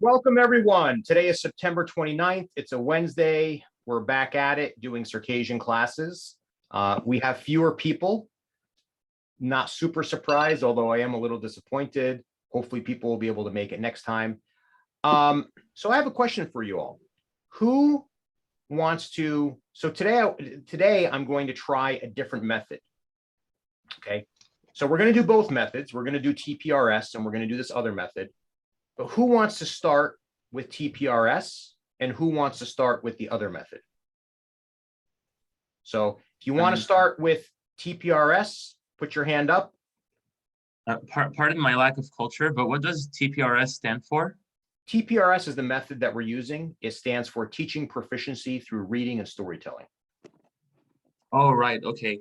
Welcome, everyone. Today is September 29th. It's a Wednesday. We're back at it doing Circassian classes. We have fewer people. Not super surprised, although I am a little disappointed. Hopefully people will be able to make it next time. So I have a question for you all. Who wants to, so today I'm going to try a different method. Okay, so we're going to do both methods. We're going to do TPRS and we're going to do this other method. But who wants to start with TPRS and who wants to start with the other method? So if you want to start with TPRS, put your hand up. Pardon my lack of culture, but what does TPRS stand for? TPRS is the method that we're using. It stands for Teaching Proficiency through Reading and Storytelling. Oh, right. Okay.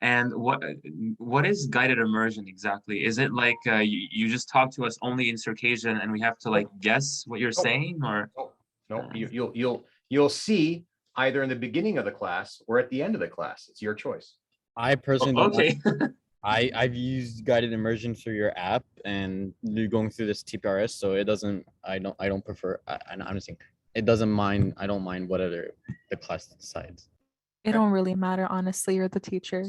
And what is guided immersion exactly? Is it like you just talk to us only in Circassian and we have to like guess what you're saying, or? No, you'll see either in the beginning of the class or at the end of the class. It's your choice. I personally don't Okay. I've used guided immersion through your app and you're going through this TPRS, so it doesn't. I don't prefer. I honestly, it doesn't mind. I don't mind whatever the class decides. It don't really matter, honestly. You're the teacher.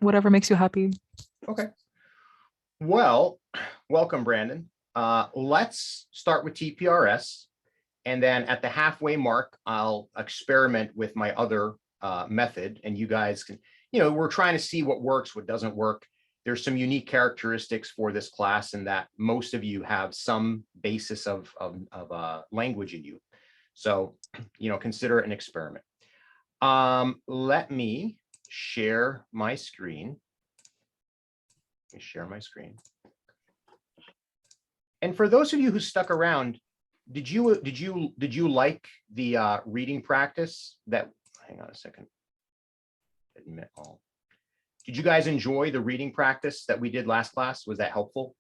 Whatever makes you happy. Okay. Well, welcome, Brandon. Let's start with TPRS. And then at the halfway mark, I'll experiment with my other method. And you guys can, we're trying to see what works, what doesn't work. There's some unique characteristics for this class in that most of you have some basis of language in you. So, consider it an experiment. Let me share my screen. And for those of you who stuck around, did you like the reading practice that, hang on a second. Admit all. Did you guys enjoy the reading practice that we did last class? Was that helpful?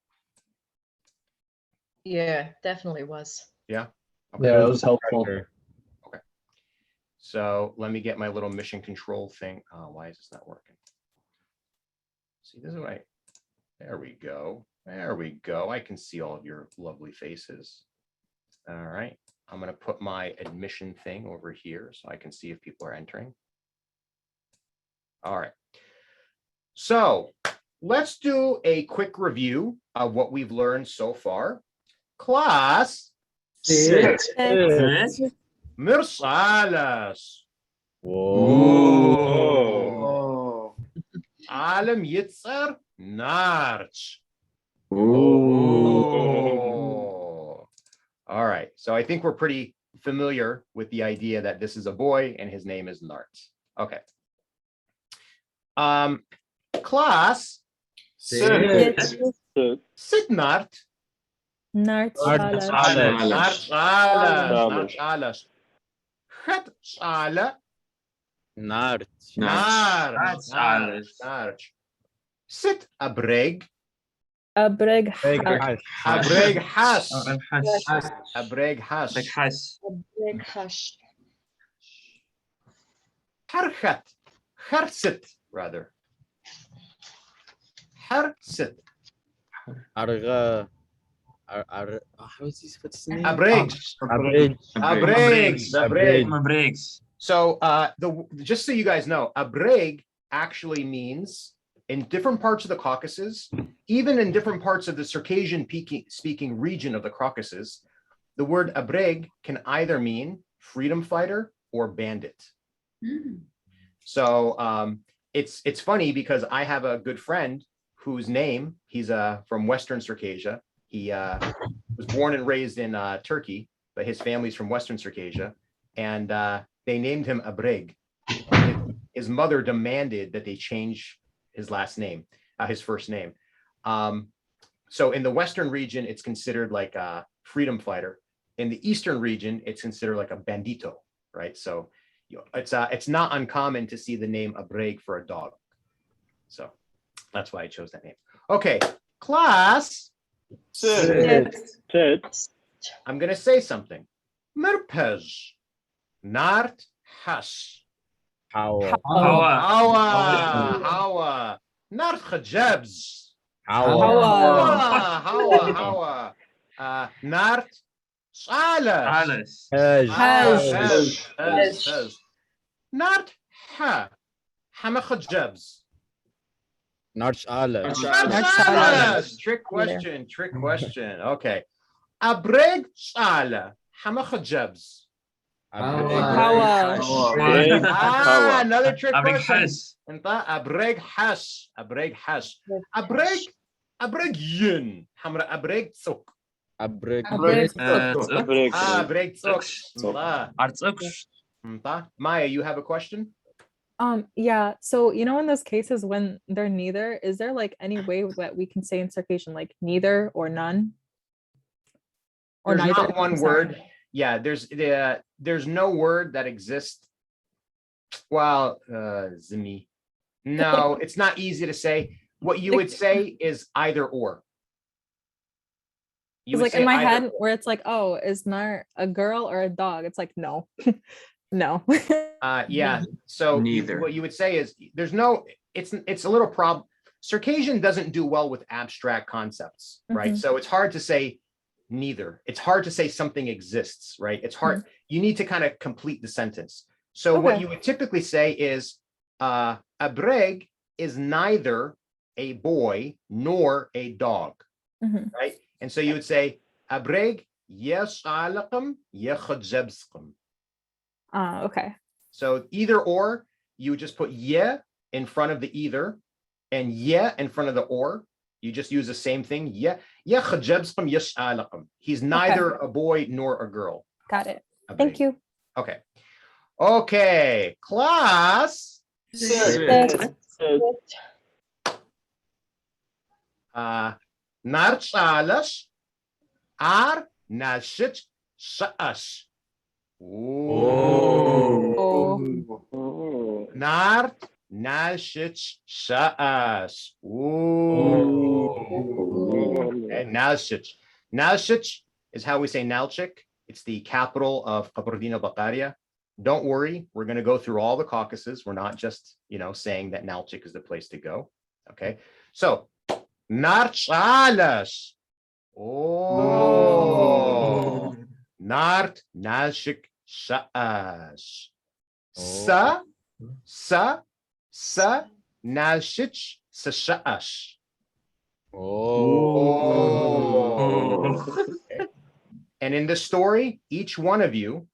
Yeah, definitely was. Yeah. Okay. Yeah, it was helpful. Okay. So let me get my little mission control thing. Oh, why is this not working? See, this is right. There we go. There we go. I can see all of your lovely faces. All right. I'm going to put my admission thing over here so I can see if people are entering. All right. So let's do a quick review of what we've learned so far. Class. Sit. Mirsalas. Whoa. Alam Yitzar Narch. Ooh. All right. So I think we're pretty familiar with the idea that this is a boy and his name is Narch. Okay. Class. Sit. Sit Nart. Nartsalas. Nartsalas. Het Sala. Nart. Narch. Sit Abreg. Abreg. Abreg has. Abreg has. Like has. Big hush. Harchat. Harsit, rather. Harsit. How is this? What's the name? Abreg. Breaks. So just so you guys know, abreg actually means in different parts of the Caucasus, even in different parts of the Circassian speaking region of the Caucasus, the word abreg can either mean freedom fighter or bandit. So it's funny because I have a good friend whose name, he's from Western Circassia. He was born and raised in Turkey, but his family's from Western Circassia, and they named him Abreg. His mother demanded that they change his last name, his first name. So in the Western region, it's considered like a freedom fighter. In the Eastern region, it's considered like a bandito, right? So it's not uncommon to see the name Abreg for a dog. So that's why I chose that name. Okay, class. Sit. I'm going to say something. Merpez. Nart has. How? Hawa. Nart khajabs. Hawa. Hawa. Nart. Salas. Alice. Hej. Nart. Ha. Hamakajabs. Narch ala. Salas. Trick question. Okay. Abreg Sala. Hamakajabs. Hawa. Another trick Abreg question. has. Abreg hash. Abreg yin. Hamra abreg tsuk. Abreg. Abreg tsuk. Artsuksh. Maya, you have a question? Yeah, so in those cases when they're neither, is there like any way that we can say in Circassian like neither or none? Or There's neither? not one I'm sorry. word. Yeah, there's no word that exists. Well, zimi. No, it's not easy to say. What you would say is either or. You It's would like say in my either- head where it's like, oh, is Nar a girl or a dog? It's like, no, no. Yeah. So Neither. what you would say is there's no. It's a little problem. Circassian doesn't do well with abstract concepts, right? Mhm. So it's hard to say neither. It's hard to say something exists, right? It's hard. You need to kind of complete the sentence. So what Okay. you would typically say is abreg is neither a boy nor a dog, Mhm. right? And so you would say abreg yes alaqam yakhajabsqam. Okay. So either or, you would just put yeah in front of the either and yeah in front of the or. You just use the same thing. Yeah, khajabsqam yes alaqam. He's neither a boy nor a girl. Got it. Abreg. Thank you. Okay, class. Narchalas ar nashit sha'ash. Oh. Nart nashit sha'ash. Okay, Nalchich. Nalchich is how we say Nalchik. It's the capital of Kabardino-Balkaria. Don't worry, we're going to go through all the Caucasus. We're not just, saying that Nalchik is the place to go. Okay, so Narchalas. Oh, Nart Nalchik Sha'ash. Sa Nalchich Sha'ash. Okay. And in the story, each one of you,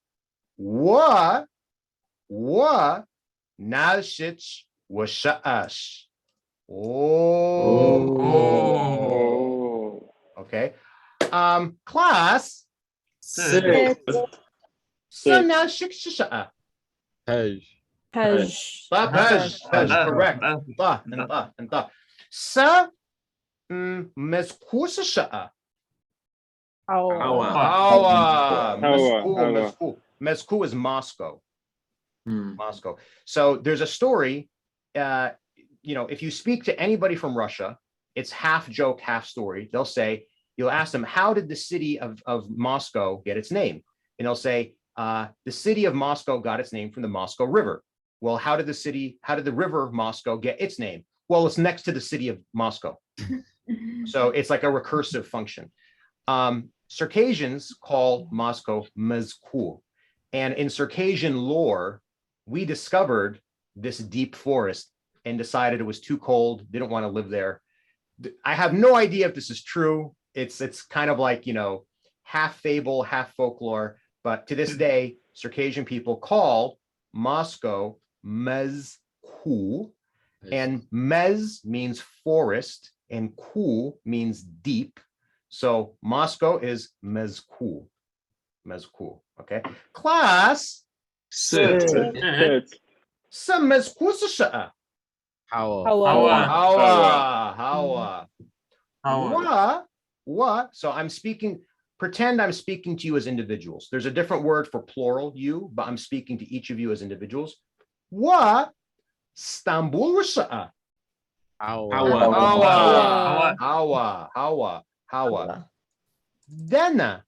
wa nalshich wa sha'ash. Okay. Class. Sit. Sa nalshich sha'a. Hej. Hej. Correct. And sa mezkusa sha'a. Mezku is Moscow. Moscow. So there's a story, if you speak to anybody from Russia, it's half joke, half story. You'll ask them, how did the city of Moscow get its name? And they'll say, the city of Moscow got its name from the Moscow River. Well, how did the river Moscow get its name? Well, it's next to the city of Moscow. So it's like a recursive function. Circassians call Moscow Mezku. And in Circassian lore, we discovered this deep forest and decided it was too cold, didn't want to live there. I have no idea if this is true. It's kind of like, half fable, half folklore. But to this day, Circassian people call Moscow Mezku. And mez means forest and ku means deep. So Moscow is Mezku. Okay. Class. Sit. Sa Mezku sa Hawa. Wa. So pretend I'm speaking to you as individuals. There's a different word for plural you, but I'm speaking to each of you as individuals. Wa Stambul Sha'a. Hawa. Dana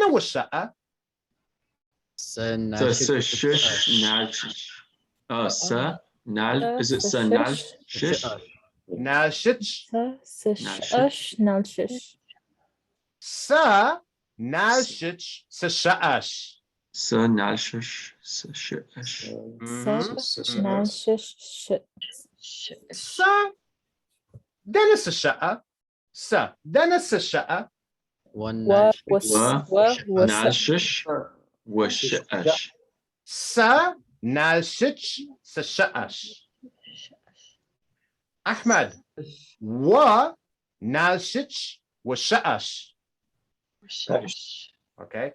was Sha'a. Is it sanal shish? ناشتش سش نالشش سا ناشتش سشاش سنالشش سشش سب نالشش سا دنس الشقة سا دنس الشقة One و nine. وس و وس نالشش وشش سا ناشتش سشاش أحمد و ناشتش وشاش okay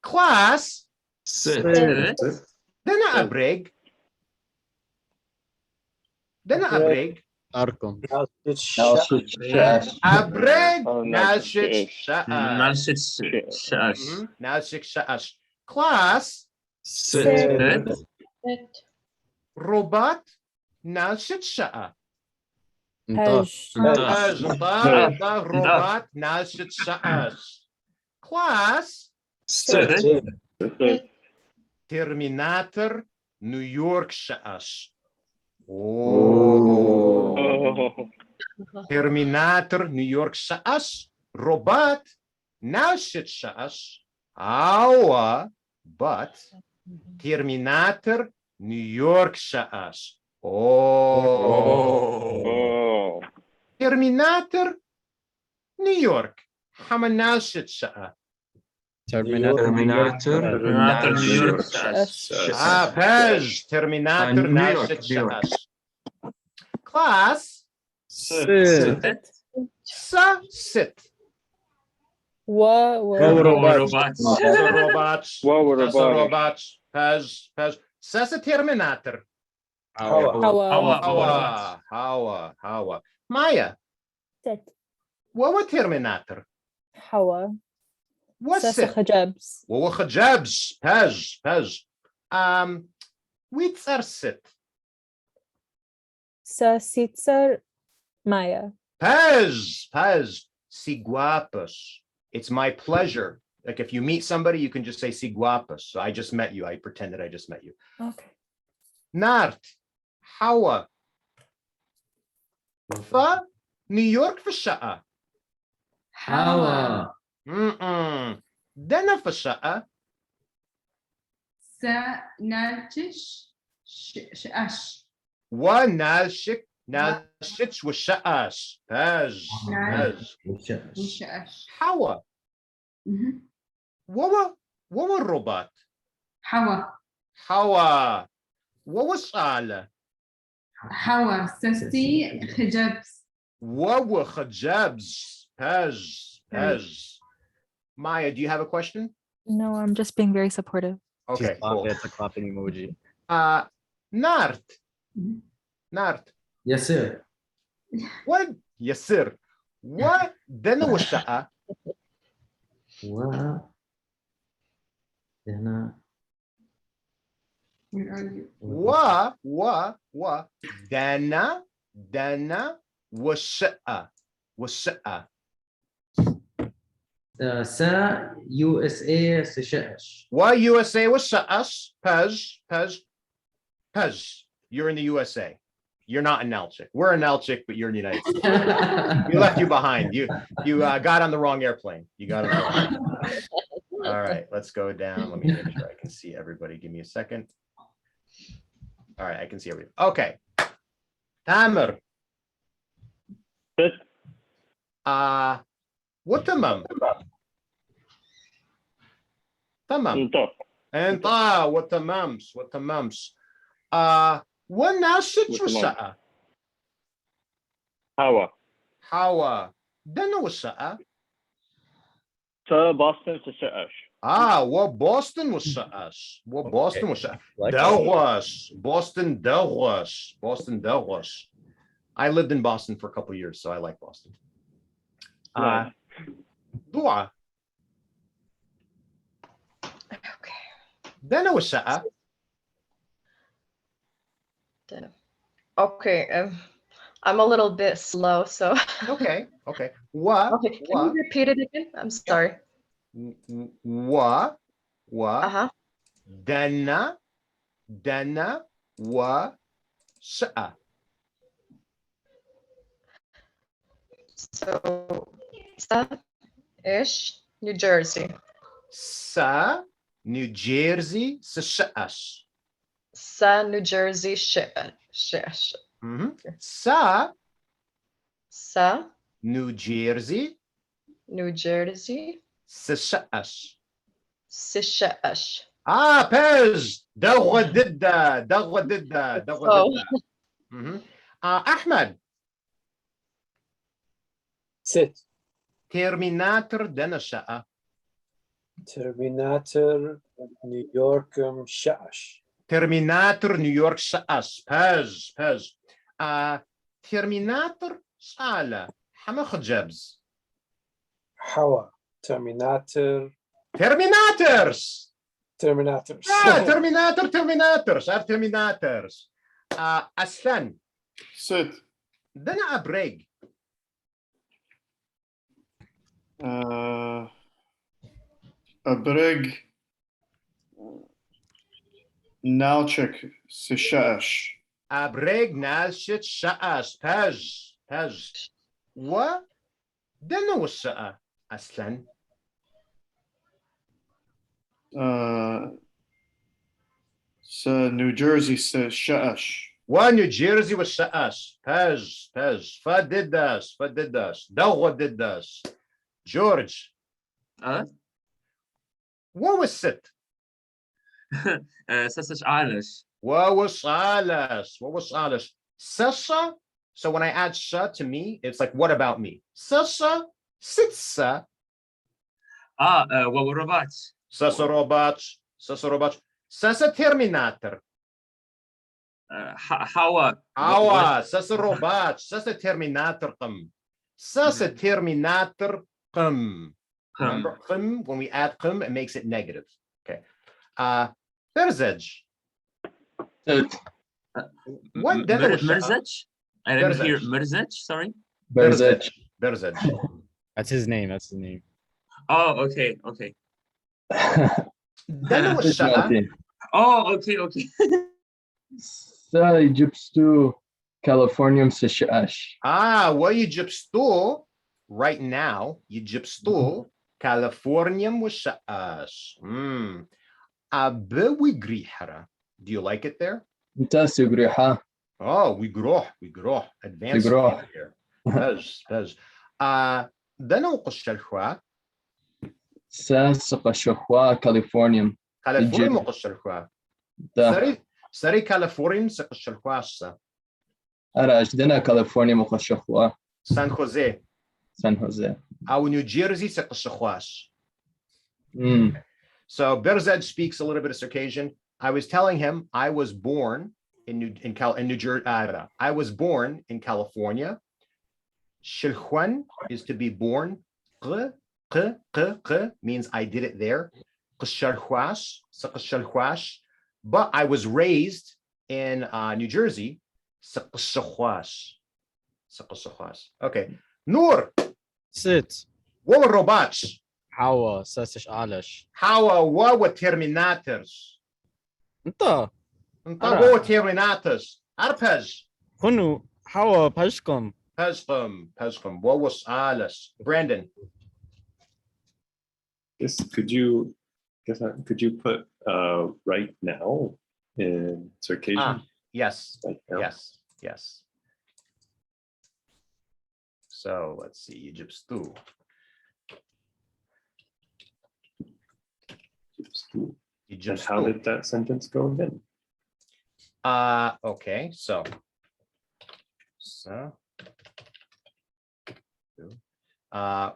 class ست دنا أبريج دنا أبريج أرقم. أبريج ناشتش شاش نالشش شش ناشتش شاش class ست روبوت ناشتش شاش انطق. هج روبوت ناشتش شاش class ست ترميناتور نيويورك شاش ترميناتور نيويورك شاش روبوت ناشت شاش أو but ترميناتور نيويورك شاش ترميناتور نيويورك حمل ناشت شاش Terminator. ترميناتور نيويورك باج ترميناتور نيويورك، ناشت نيويورك. شاش class ست. ست و روبوت روبوت باج ساسا ترميناتور هوا مايا ست وهو ترميناتور حوا سس وست خجبس وهو خجابز باج ويتسر ست سيتسر مايا Pez, si guapos. It's my pleasure. Like if you meet somebody, you can just say si guapos. So I just met you. I pretended I just met you. okay Nart, Hawa. Fa, New York for sha'a. Hawa. Dena for sha'a. سنالشش شأش Wa nashik, nashich wa sha'ash. Pez. وشأش Hawa. Wawa robot. حوا Hawa. Wawa sala. حوا سستي خجبس Wawa khajabs. Pez. Maya, do you have a question? no I'm just being very supportive Okay, cool. It's a clapping emoji. Nart. Nart. Yes, sir. What? Yasir. What? Dana washa'a. و هنا Where are you? Wa. Dana washa'a. Washa'a. سا USA سشاش Wa USA washa'ash. Pez. You're in the USA. You're not in Nalchik. We're in Nalchik, but you're in the United States. We left you behind. You got on the wrong airplane. You got on the wrong airplane. All right, let's go down. Let me make sure I can see everybody. Give me a second. All right, I can see everything. Okay. Tamer. What tamam? Tamam. And what tamams? What now sha'a? Hawa. Then was sha'a. Boston سشاش What Boston was sha'ash. What Boston was sha'ash. Like Boston Delwas. I lived in Boston for a couple of years, so I like Boston. Dua. Okay. Then it was sha'a. Okay. I'm a little bit slow, so. Okay. What? Okay. Can you repeat it again? I'm sorry. Wa. Uh-huh. Dana. Wa. Sha'a. So, ish, New Jersey. Sa New Jersey سشقش. Sa, New Jersey, shish. Sa Sa, New Jersey New Jersey, سشقش. sishash. بيج دغوة ضدة دغوة ضدة دغوة Oh. ضدة. أحمد ست. ترميناتر دنا الشقة. ترميناتر نيويورك شقش. ترميناتر نيويورك شقش. بيج ترميناتر شقالة حمخ جبز. حوا ترميناتر ترميناترز. ترميناترز. ترميناترز عارف ترميناترز. أسلان ست. دنا أبريج. أبرج نالشك سشاش. أبريج نالشت شقش. بيج و دنا والشقة أسلان. نيو جيرسي سشاش. ونيو جيرسي والشقش. بيج فدداش دغوة دداش. جورج ووسط سسش عالش. ووصالش. Sasha. So when I add sha to me, it's like, what about me? Sasha sitsa. وورباتش. Sasarobach. Sasa terminator. حوا. Sasarobach. Sasa terminator qam. Sasa terminator qam. Remember qim, when we add qim, it makes it negative. Okay. Berzej. What Mirzech? I didn't hear Mirzech, sorry. Berzej. That's his name. Oh, okay. Then was sha'a. Oh, okay. Sa Egyptu Californium Sishash. Well, Egyptu right now, Egyptu Californium was sha'ash. Abewigrihara. Do you like it there? Tasugriha. Oh, we grow. Advanced here. Bez. Then Oqshalhua. Sasaqashahua Californium. Californium Oqshalhua. Sari Californium Saqshalhuasa. Arajdana Californium Oqashahua. San Jose. Our New Jersey Saqshalhuas. So Berzed speaks a little bit of Circassian. I was telling him I was born in New Jersey. I was born in California. Shilhuan is to be born. Q means I did it there. But I was raised in New Jersey. Okay. Noor. Sit. What were robots? Hawa سسش عالش. How what terminators? انت What terminators? Arpej. كنو حوا باشكم. Pezcom. What was Alice? Brandon. Could you put right now in Circassian? Yes. Right now? Yes. So let's see. Egyptu. And how did that sentence go again? Okay, so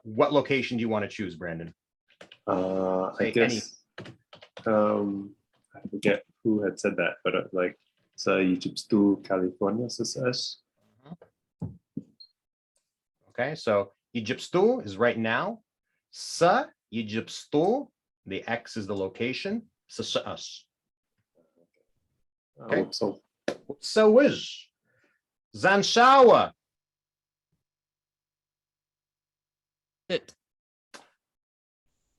what location do you want to choose, Brandon? I guess I forget who had said that, but like sa Egyptu California says. Okay, so Egyptu is right now. Sa Egyptu, the X is the location. Sa us. Okay. So is Zanshawa. Sit.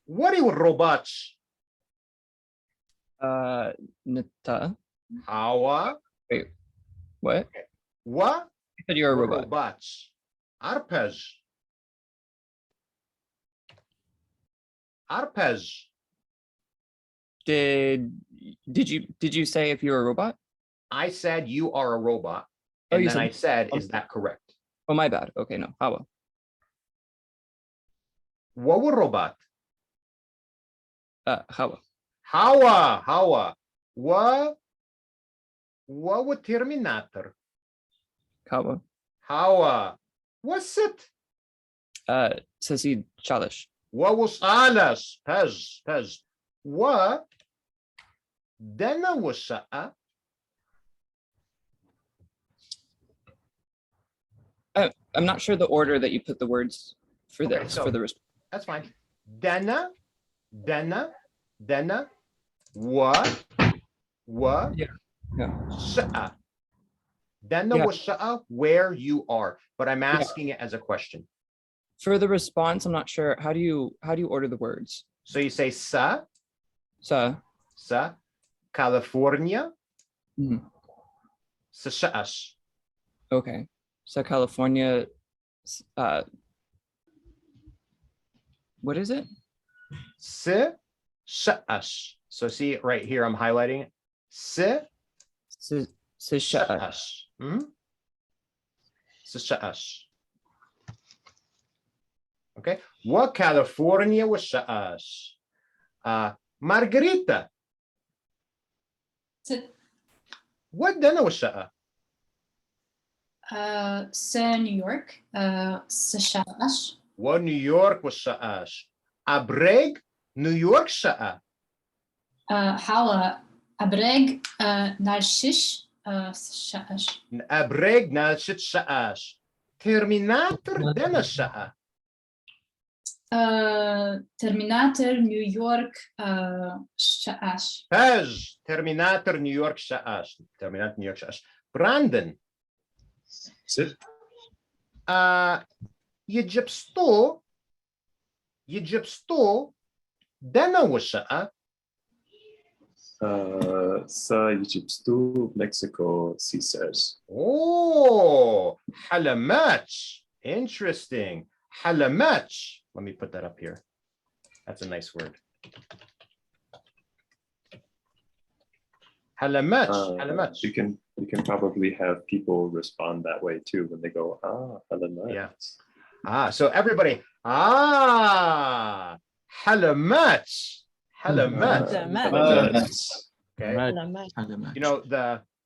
What are you robots? Nita. Hawa. Wait, what? What? I said you're a robot. Robots. Arpej. Arpej. Did you say if you're a robot? I said you are a robot. Oh, And you then I said- said, is that correct? Oh, my bad. Okay, no. Hawa. What robot? Hawa. Hawa. What would Terminator? Hawa. Hawa. What's it? Sasi chalish. What was alas? Pez. What? Dana was sa'a. I'm not sure the order that you put the words for Okay, this so- for the response. That's fine. Dana. What? Yeah. Sa'a. Dana Yeah. was sa'a where you are, but I'm asking it as a question. For the response, I'm not sure. How do you order the words? So you say sa, Sa. California, Mhm. sa sha'ash. Okay. So California. What is it? Si sha'ash. So see right here, I'm highlighting it. Si Sisha. sha'ash. Si sha'ash. Okay. What California was sha'ash? Margarita. Sit. What dana was sha'a? New York. Sishash. What New York was sha'ash? Abreg, New York sha'a. Hawa. Abreg. Narshish. Sishash. Abreg na shit sha'ash. Terminator dana sha'a. Terminator. New York. Shash. Pej, Terminator New York sha'ash. Terminator New York sha'ash. Brandon. Sit. Egypto dana was sha'a. Sa Egyptu, Mexico, Caesars. Oh, halamach. Interesting. Halamach. Let me put that up here. That's a nice word. Halamach. You can probably have people respond that way too when they go, Halamat. Yeah. So everybody, halamach. Okay. You know,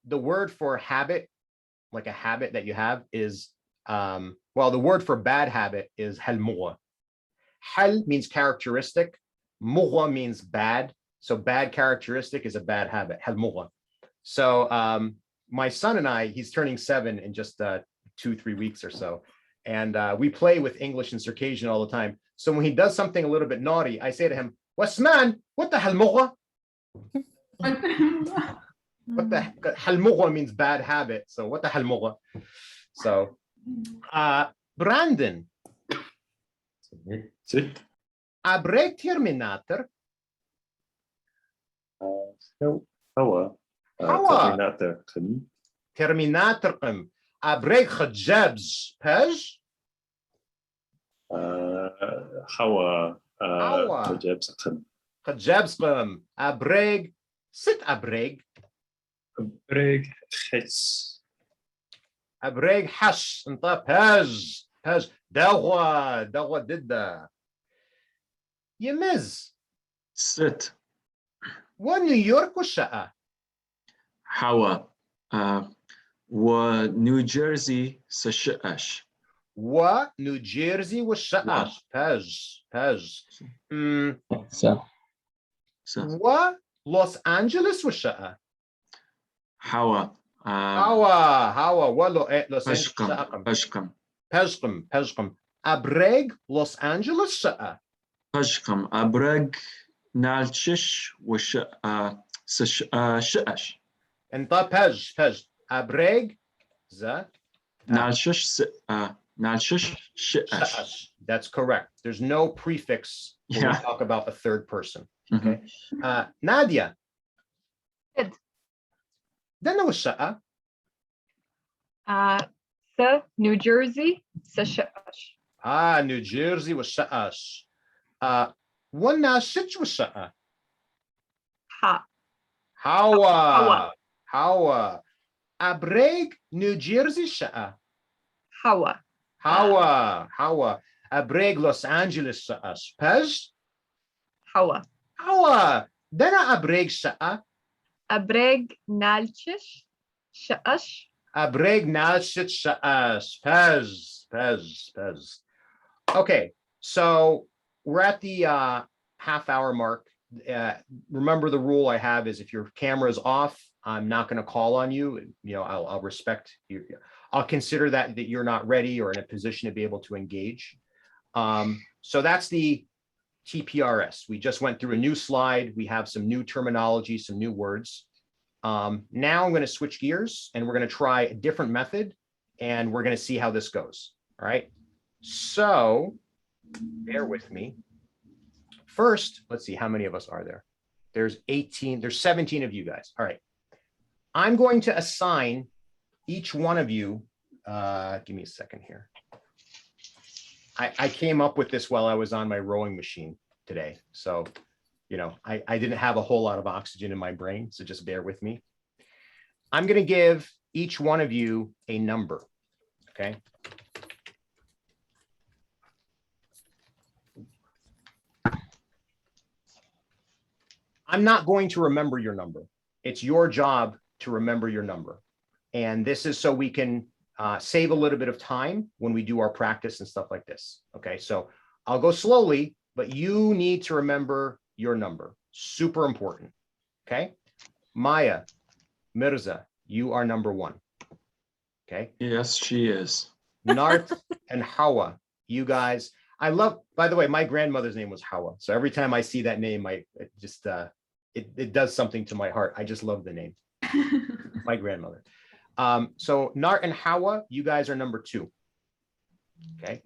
the word for habit, like a habit that you have is, well, the word for bad habit is halmuwa. Hal means characteristic. Muwa means bad. So bad characteristic is a bad habit. Halmuwa. So my son and I, he's turning 7 in just 2-3 weeks or so. And we play with English and Circassian all the time. So when he does something a little bit naughty, I say to him, "What's man? What the halmuwa?" What the halmuwa means bad habit. So what the halmuwa? So Brandon. Sit. Abreg Terminator. Hawa. Hawa. Terminator. Terminator. Abreg Khajabs. Pej. Hawa. Hawa. Khajabs. Abreg. Sit abreg. Abreg Hets. Abreg Hash. انت Pej. Dagwa didda. Yemiz. Sit. What New York was sha'a? Hawa. Wa New Jersey Sashash. What New Jersey was sha'a? Pej. So What Los Angeles was sha'a? Hawa. Hawa. What Los Angeles? Pashkam. Pejqam. Abreg Los Angeles sha'a? Pashkam. Abreg Nalchish was Shash. And Pej. Abreg za Nalchish Shash. That's correct. There's no prefix when we talk about a third person. Okay. Nadia. Good. Dana was sha'a? New Jersey. Sashash. New Jersey was sha'ash. والناشط والشقة. Ha. Hawa. Hawa. أبريج نيو جيرسي الشقة. Hawa. Hawa. أبريج لوس أنجلوس الشقة. بج. Hawa. Hawa. دنا أبريج الشقة. Abreg nalchish. Sha'ash. أبريج ناشط الشقة. Pez. Okay, so we're at the half-hour mark. Remember, the rule I have is if your camera is off, I'm not going to call on you. You know, I'll respect you. I'll consider that you're not ready or in a position to be able to engage. So that's the TPRS. We just went through a new slide. We have some new terminology, some new words. Now I'm going to switch gears and we're going to try a different method and we're going to see how this goes. All right. So bear with me. First, let's see, how many of us are there? There's 18, there's 17 of you guys. All right. I'm going to assign each one of you, give me a second here. I came up with this while I was on my rowing machine today. So, you know, I didn't have a whole lot of oxygen in my brain, so just bear with me. I'm going to give each one of you a number, okay? I'm not going to remember your number. It's your job to remember your number. And this is so we can save a little bit of time when we do our practice and stuff like this. Okay, so I'll go slowly, but you need to remember your number. Super important. Okay, Maya, Mirza, you are number 1. Okay. Yes, she is. Nart and Hawa, you guys. I love, by the way, my grandmother's name was Hawa. So every time I see that name, it does something to my heart. I just love the name. My grandmother. So Nart and Hawa, you guys are number 2. Okay.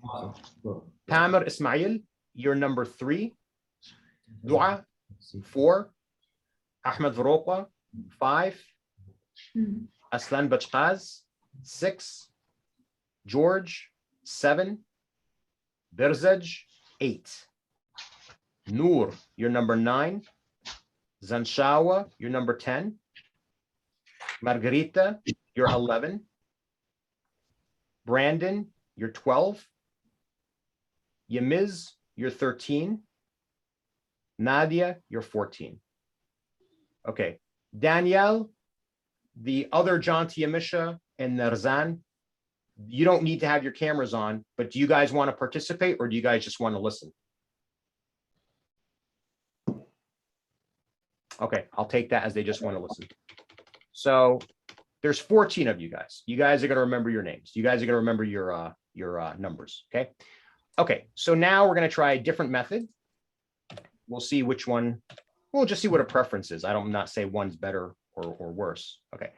Tamir Ismail, you're number 3. Dua, 4. Ahmed Varoqa, 5. Aslan Bachkaz, 6. George, 7. Berzaj, 8. Noor, you're number 9. Zanshawa, you're number 10. Margarita, you're 11. Brandon, you're 12. Yamiz, you're 13. Nadia, you're 14. Okay. Danielle, the other Janti Amisha, and Narzan, you don't need to have your cameras on, but do you guys want to participate or do you guys just want to listen? Okay, I'll take that as they just want to listen. So there's 14 of you guys. You guys are going to remember your names. You guys are going to remember your numbers. Okay. Okay. So now we're going to try a different method. We'll see which one. We'll just see what a preference is. I'm not say one's better or worse. Okay.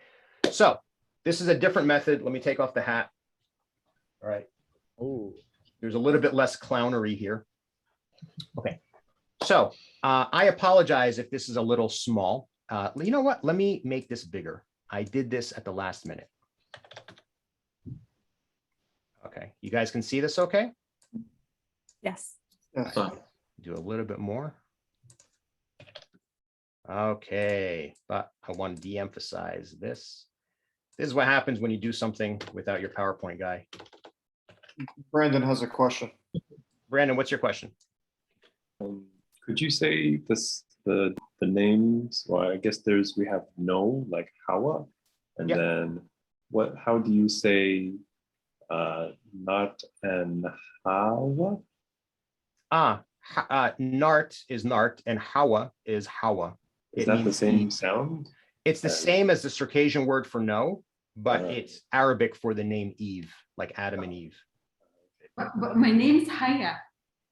So this is a different method. Let me take off the hat. All right. Oh, there's a little bit less clownery here. Okay. So I apologize if this is a little small. You know what? Let me make this bigger. I did this at the last minute. Okay. You guys can see this okay? Yes. Right. Do a little bit more. Okay. But I want to de-emphasize this. This is what happens when you do something without your PowerPoint guy. Brandon has a question. Brandon, what's your question? Could you say the names? Well, I guess we have no, like Hawa, and yep. Then how do you say Nart and Hawa? Nart is Nart and Hawa is Hawa. Is that the same sound? It's the same as the Circassian word for no, but it's Arabic for the name Eve, like Adam and Eve. But my name's Haya.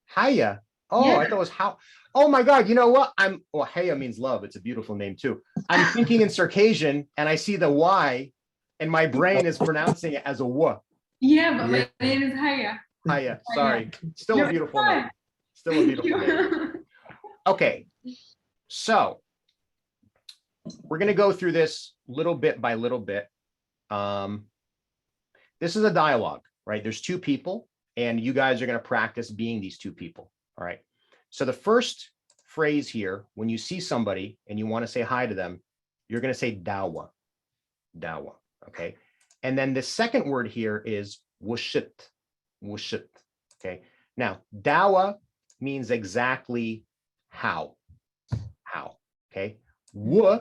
Haya. Oh, yeah. I thought it was how. Oh my God! You know what? Well, Haya means love. It's a beautiful name too. I'm thinking in Circassian, and I see the Y, and my brain is pronouncing it as a W. Yeah, but my name is Haya. Haya. Sorry. Still a beautiful name. Still a beautiful name. Okay. So we're going to go through this little bit by little bit. This is a dialogue, right? There's 2 people, and you guys are going to practice being these 2 people. All right. So the first phrase here, when you see somebody and you want to say hi to them, you're going to say dawa, dawa, okay? And then the second word here is wushit, wushit, okay? Now, dawa means exactly how, okay? Wu,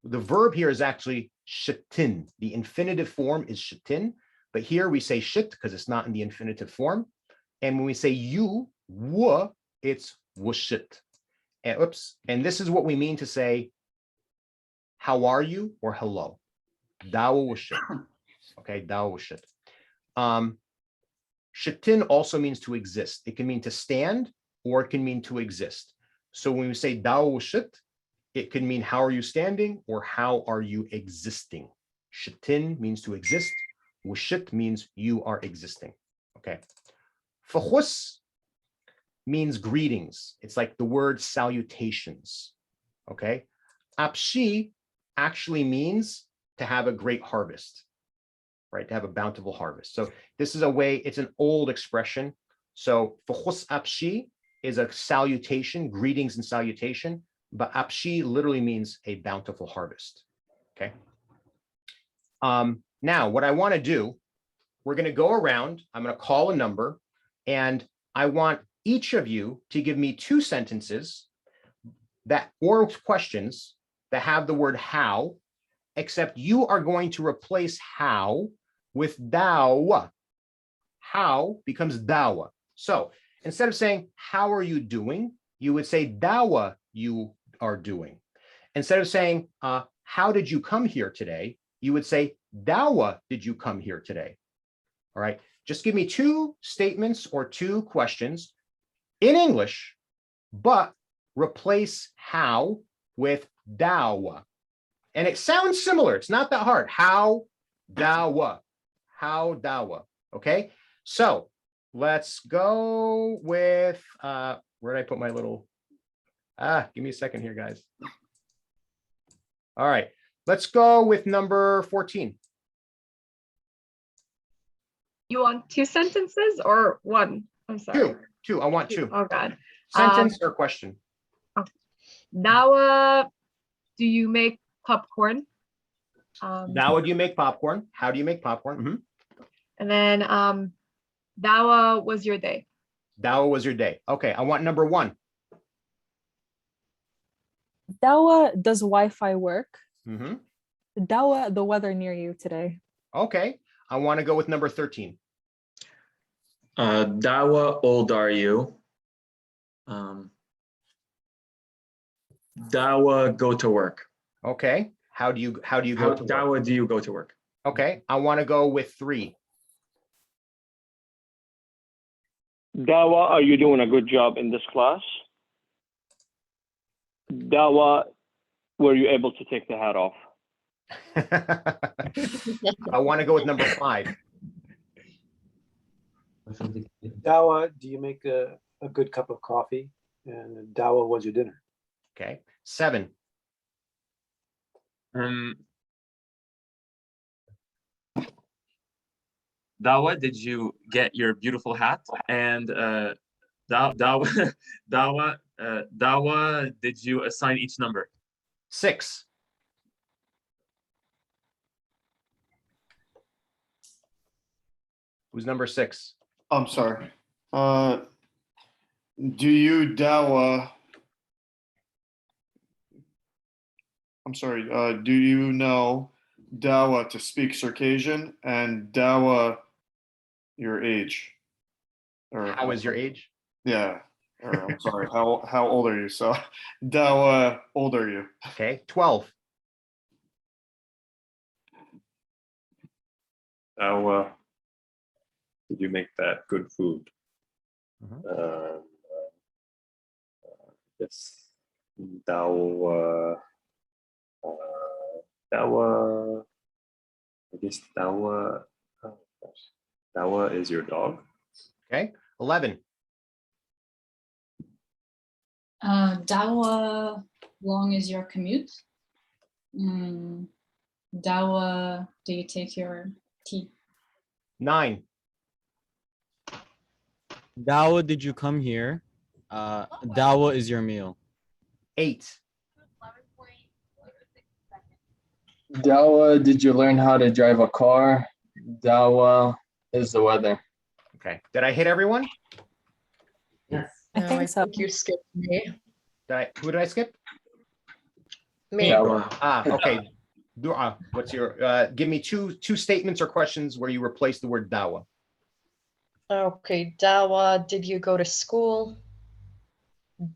the verb here is actually shitin. The infinitive form is shitin, but here we say shit because it's not in the infinitive form. And when we say you, wu, it's wushit. And, oops, and this is what we mean to say, how are you, or hello. Dawa wushit. Okay, dawa wushit. Shitin also means to exist. It can mean to stand, or it can mean to exist. So when we say dawa wushit, it can mean how are you standing, or how are you existing. Shitin means to exist. Wushit means you are existing. Okay. Fahus means greetings. It's like the word salutations. Okay. Apshi actually means to have a great harvest, right? To have a bountiful harvest. So this is a way, it's an old expression. So fahus apshi is a salutation, greetings and salutation, but apshi literally means a bountiful harvest. Okay. Now what I want to do, we're going to go around, I'm going to call a number, and I want each of you to give me 2 sentences that, or questions that have the word how, except you are going to replace how with dawa. How becomes dawa. So instead of saying, how are you doing? You would say dawa you are doing. Instead of saying, how did you come here today? You would say, dawa did you come here today? All right, just give me 2 statements or 2 questions in English, but replace how with dawa. And it sounds similar. It's not that hard. How dawa, how dawa. Okay, so let's go with, where did I put my little, give me a second here, guys. All right, let's go with number 14. You want 2 sentences or 1? I'm sorry. 2. I want 2. Oh God. Sentence or question. Dawa, do you make popcorn? Dawa, do you make popcorn? How do you make popcorn? Mm-hmm. And then Dawa was your day. Dawa was your day. Okay, I want number 1. Dawa, does Wi-Fi work? Mm-hmm. Dawa, the weather near you today. Okay, I want to go with number 13. Dawa, old are you? Dawa, go to work. Okay, how do you go to Dawa, work? do you go to work? Okay, I want to go with 3. Dawa, are you doing a good job in this class? Dawa, were you able to take the hat off? I want to go with number 5. Dawa, do you make a good cup of coffee? And Dawa was your dinner. Okay, 7. Dawa, did you get your beautiful hat? And Dawa, did you assign each number? 6. Who's number 6? I'm sorry. Do you Dawa? I'm sorry. Do you know Dawa to speak Circassian, and Dawa your age? Or how is your age? Yeah. Or, I'm sorry. How old are you? So Dawa, old are you? Okay, 12. Dawa, did you make that good food? Mm-hmm. Yes. Dawa. Dawa. I guess Dawa. Oh gosh. Dawa is your dog. Okay, 11. Dawa, long is your commute? Dawa, do you take your tea? 9. Dawa, did you come here? Dawa is your meal. 8. Dawa, did you learn how to drive a car? Dawa is the weather. Okay. Did I hit everyone? Yes. I think so. You skipped me. Who did I skip? Me. Dawa. Okay. What's your give me two statements or questions where you replace the word dawa. Okay, Dawa, did you go to school?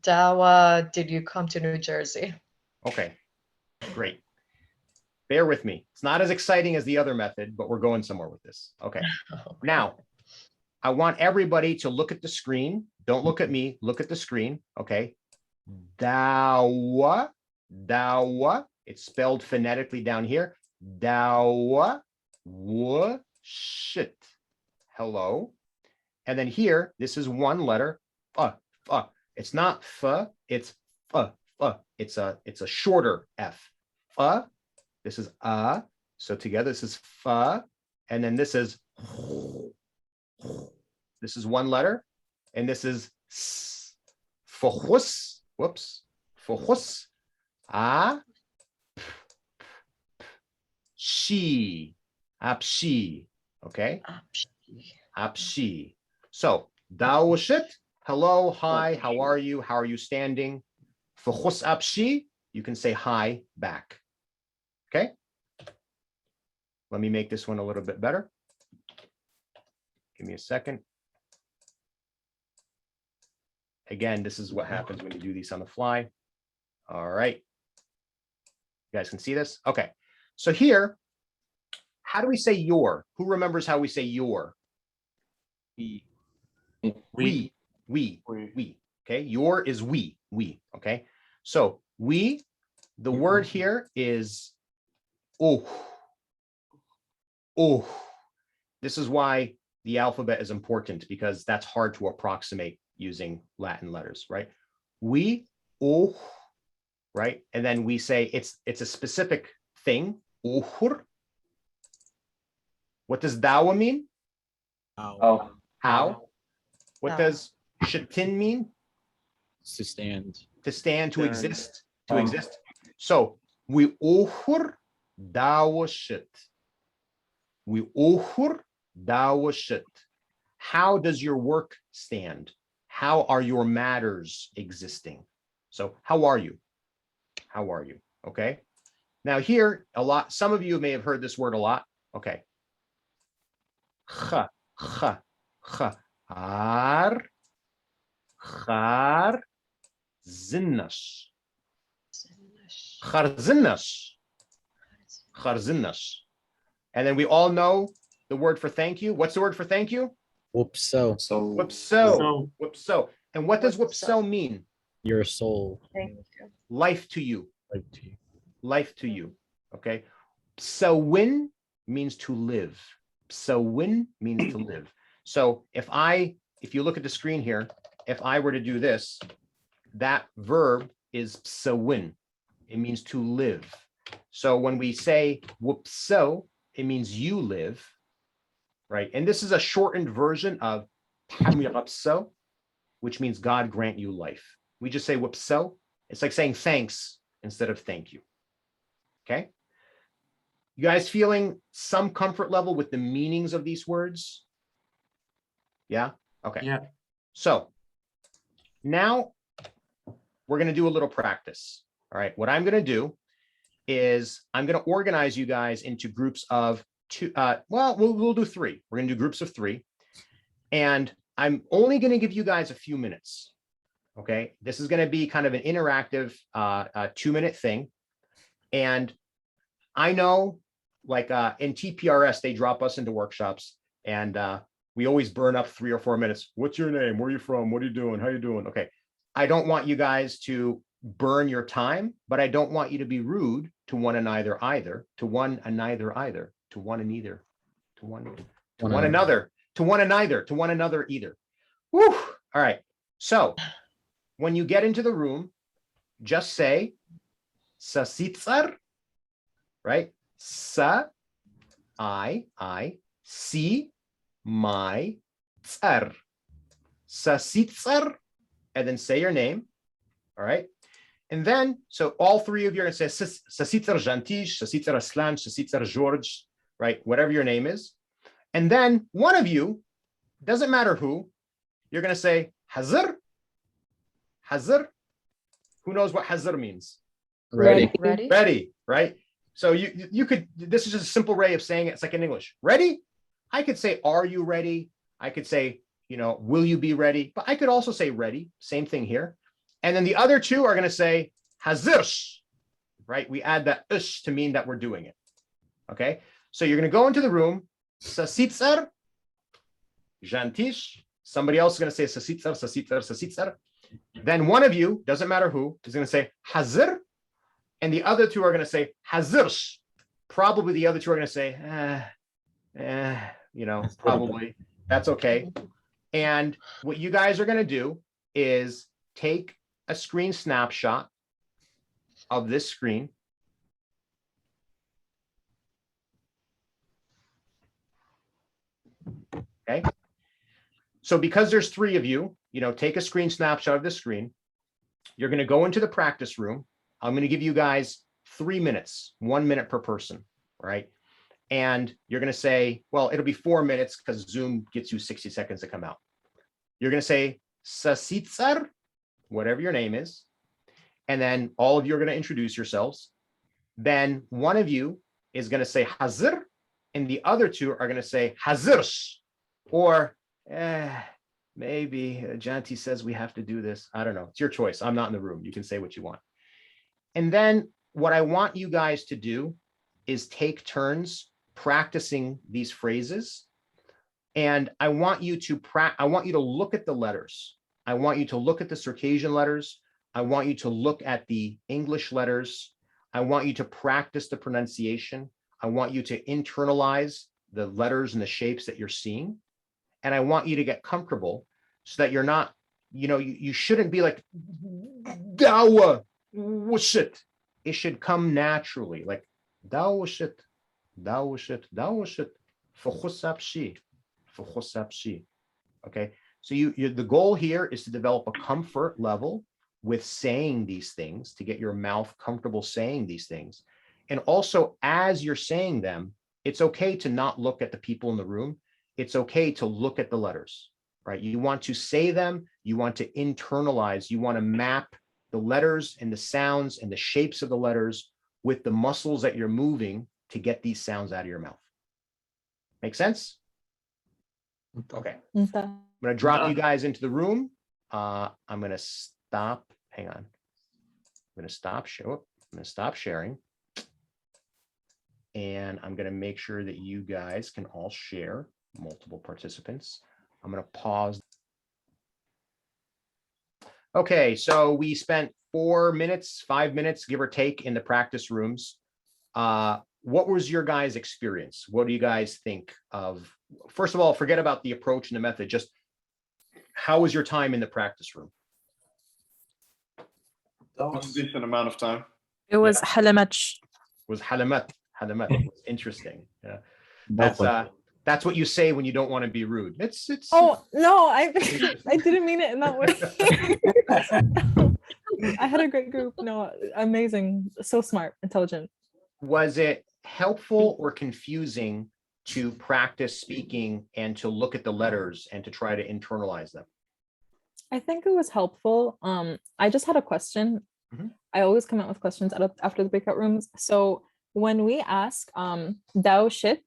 Dawa, did you come to New Jersey? Okay, great. Bear with me. It's not as exciting as the other method, but we're going somewhere with this. Okay. Now, I want everybody to look at the screen. Don't look at me. Look at the screen. Okay. Dawa. Dawa. It's spelled phonetically down here. Dawa. Shit. Hello. And then here, this is one letter. It's not f. It's f. It's a shorter f. F. This is a. So together, this is f. And then this is. This is one letter. And this is s. Fojus. Whoops. Fojus. A. She. Apshi. Okay. Apshi. So, dawashit. Hello, hi, how are you? How are you standing? Fojus apshi. You can say hi back. Okay. Let me make this one a little bit better. Give me a second. Again, this is what happens when you do these on the fly. All right. You guys can see this? Okay. So here, how do we say your? Who remembers how we say your? We. Okay. Your is we. Okay. So we, the word here is oh. This is why the alphabet is important, because that's hard to approximate using Latin letters, right? We, oh, right? And then we say it's a specific thing. Uhur. What does dawa mean? How? What does shatin mean? To stand. To stand, to exist, to exist. So we uhur dawa shit. We uhur dawa shit. How does your work stand? How are your matters existing? So how are you? How are you? Okay. Now here, some of you may have heard this word a lot. Okay. Char, zinnash. Charzinnash. And then we all know the word for thank you. What's the word for thank you? Whoopso. Whoopso. And what does whoopso mean? Your soul. Thank you. Life to you. Life to you. Life to you. Okay. Psawin means to live. Psawin means to live. So if you look at the screen here, if I were to do this, that verb is psawin. It means to live. So when we say whoopso, it means you live, right? And this is a shortened version of hamyapso, which means God grant you life. We just say whoopso. It's like saying thanks instead of thank you. Okay. You guys feeling some comfort level with the meanings of these words? Yeah. Okay. Yeah. So now we're going to do a little practice. All right. What I'm going to do is I'm going to organize you guys into groups of two. We'll do 3. We're going to do groups of 3. And I'm only going to give you guys a few minutes. Okay. This is going to be kind of an interactive 2-minute thing. And I know, like in TPRS, they drop us into workshops and we always burn up 3 or 4 minutes. What's your name? Where are you from? What are you doing? How are you doing? Okay. I don't want you guys to burn your time, but I don't want you to be rude to one and either, to one and neither either, to one and either, to one another, to one and neither, to one another either. Whew. All right. So when you get into the room, just say sasitsar, right? Sa, I, si, my, tsar. Sasitsar, and then say your name. All right. And then, so all three of you are going to say, Sasitzer Jantish, Sasitzer Aslan, Sasitzer George, right? Whatever your name is. And then one of you, doesn't matter who, you're going to say, Hazir. Hazir. Who knows what Hazir means? Ready. Ready? Ready, right? So you could, this is just a simple way of saying it. It's like in English. Ready? I could say, are you ready? I could say, will you be ready? But I could also say ready. Same thing here. And then the other two are going to say hazirsh, right? We add that ush to mean that we're doing it. Okay. So you're going to go into the room. Sasitzer, jantish. Somebody else is going to say sasitzer, sasitzer, sasitzer. Then one of you, doesn't matter who, is going to say hazir. And the other two are going to say hazirsh. Probably the other two are going to say, probably. That's okay. And what you guys are going to do is take a screen snapshot of this screen. Okay. So because there's three of you, take a screen snapshot of the screen. You're going to go into the practice room. I'm going to give you guys 3 minutes, 1 minute per person, right? And you're going to say, well, it'll be 4 minutes because Zoom gets you 60 seconds to come out. You're going to say, Sasitsar, whatever your name is. And then all of you are going to introduce yourselves. Then one of you is going to say Hazir, and the other two are going to say Hazirsh, or maybe Janti says we have to do this. I don't know. It's your choice. I'm not in the room. You can say what you want. And then what I want you guys to do is take turns practicing these phrases. And I want you to look at the letters. I want you to look at the Circassian letters. I want you to look at the English letters. I want you to practice the pronunciation. I want you to internalize the letters and the shapes that you're seeing. And I want you to get comfortable so that you're not, you shouldn't be like, dawa, washit. It should come naturally, like dawashit, dawashit, dawashit, fukhusapshi, fukhusapshi. Okay. So the goal here is to develop a comfort level with saying these things, to get your mouth comfortable saying these things. And also, as you're saying them, it's okay to not look at the people in the room. It's okay to look at the letters, right? You want to say them, you want to internalize, you want to map the letters and the sounds and the shapes of the letters with the muscles that you're moving to get these sounds out of your mouth. Make sense? Okay. I'm going to drop you guys into the room. I'm going to stop. Hang on. I'm going to stop sharing. And I'm going to make sure that you guys can all share, multiple participants. I'm going to pause. Okay, so we spent 5 minutes, give or take, in the practice rooms. What was your guys' experience? What do you guys think of? First of all, forget about the approach and the method. Just how was your time in the practice room? A decent amount of time. It was halamat. Was halamat. Halamat. It was interesting. Yeah. That's what you say when you don't want to be rude. It's Oh no, I didn't mean it in that way. I had a great group. No, amazing, so smart, intelligent. Was it helpful or confusing to practice speaking and to look at the letters and to try to internalize them? I think it was helpful. I just had a question. I always come out with questions after the breakout rooms. So when we ask Dao shit,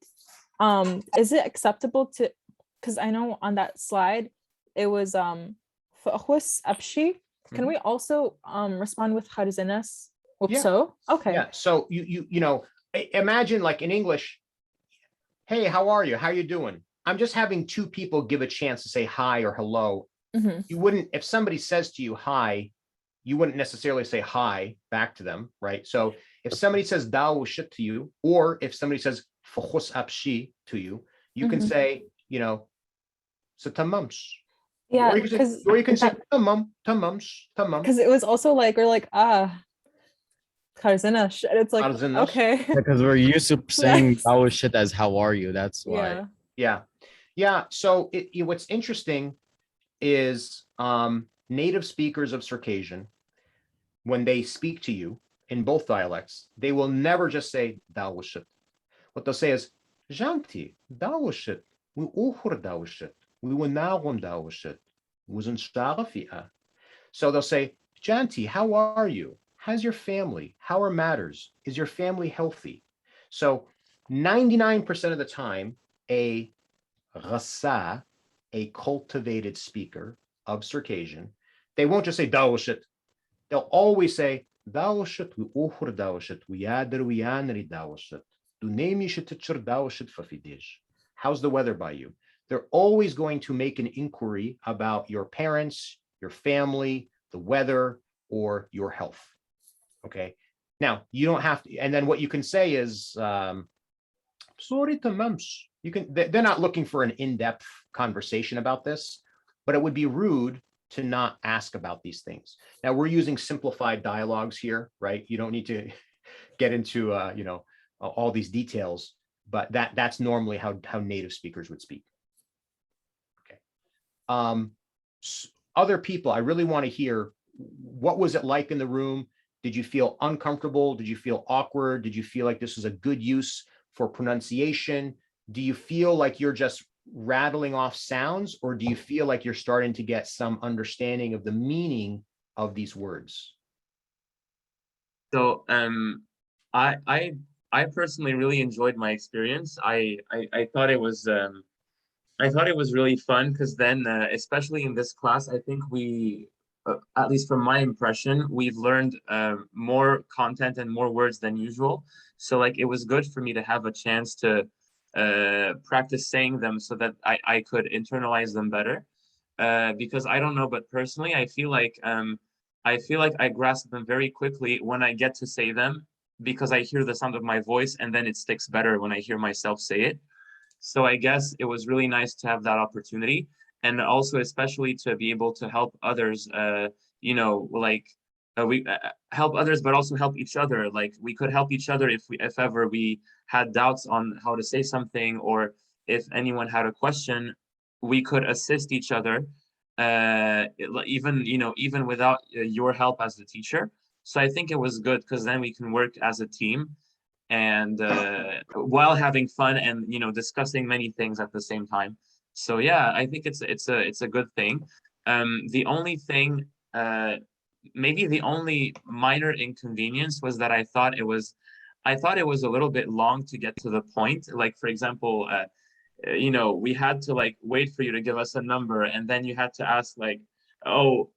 is it acceptable to, because I know on that slide it was فأخوس أبشي. Can we also respond with Kharzinas? Yeah. So okay. Yeah. So you know, imagine like in English, hey, how are you? How you doing? I'm just having two people give a chance to say hi or hello. You wouldn't, if somebody says to you hi, you wouldn't necessarily say hi back to them, right? So if somebody says dao shit to you, or if somebody says فخوس أبشي to you, you can say, you know, tamams. Yeah, or you can say tamam, tamams, tamam. Because it was also like, we're like, Kharzinas. And it's like, Kharzinas. okay. Because we're used to saying our shit as how are you? That's why. Yeah. So what's interesting is native speakers of Circassian, when they speak to you in both dialects, they will never just say dawashit. What they'll say is Janti, dawashit, we uhur dawashit, we winawam dawashit, wuzin sharafi'a. So they'll say, Janti, how are you? How's your family? How are matters? Is your family healthy? So 99% of the time, a rasa, a cultivated speaker of Circassian, they won't just say dawashit. They'll always say dawashit, we uhur dawashit, we yadr we yanri dawashit, du nemi shitichur dawashit fafidij. How's the weather by you? They're always going to make an inquiry about your parents, your family, the weather, or your health. Okay. Now you don't have to, and then what you can say is, sorry to mums. You can, they're not looking for an in-depth conversation about this, but it would be rude to not ask about these things. Now we're using simplified dialogues here, right? You don't need to get into, all these details, but that's normally how native speakers would speak. Okay. Other people, I really want to hear, what was it like in the room? Did you feel uncomfortable? Did you feel awkward? Did you feel like this was a good use for pronunciation? Do you feel like you're just rattling off sounds, or do you feel like you're starting to get some understanding of the meaning of these words? So I personally really enjoyed my experience. I thought it was really fun, because then especially in this class, I think we at least from my impression, we've learned more content and more words than usual. So like it was good for me to have a chance to practice saying them so that I could internalize them better. Because I don't know, but personally, I feel like I grasp them very quickly when I get to say them, because I hear the sound of my voice, and then it sticks better when I hear myself say it. So I guess it was really nice to have that opportunity, and also especially to be able to help others, we help others, but also help each other. Like we could help each other if ever we had doubts on how to say something, or if anyone had a question, we could assist each other, even without your help as the teacher. So I think it was good, because then we can work as a team, and while having fun and discussing many things at the same time. So yeah, I think it's a good thing. The only thing, maybe the only minor inconvenience, was that I thought it was a little bit long to get to the point. Like for example, we had to like wait for you to give us a number, and then you had to ask like, oh,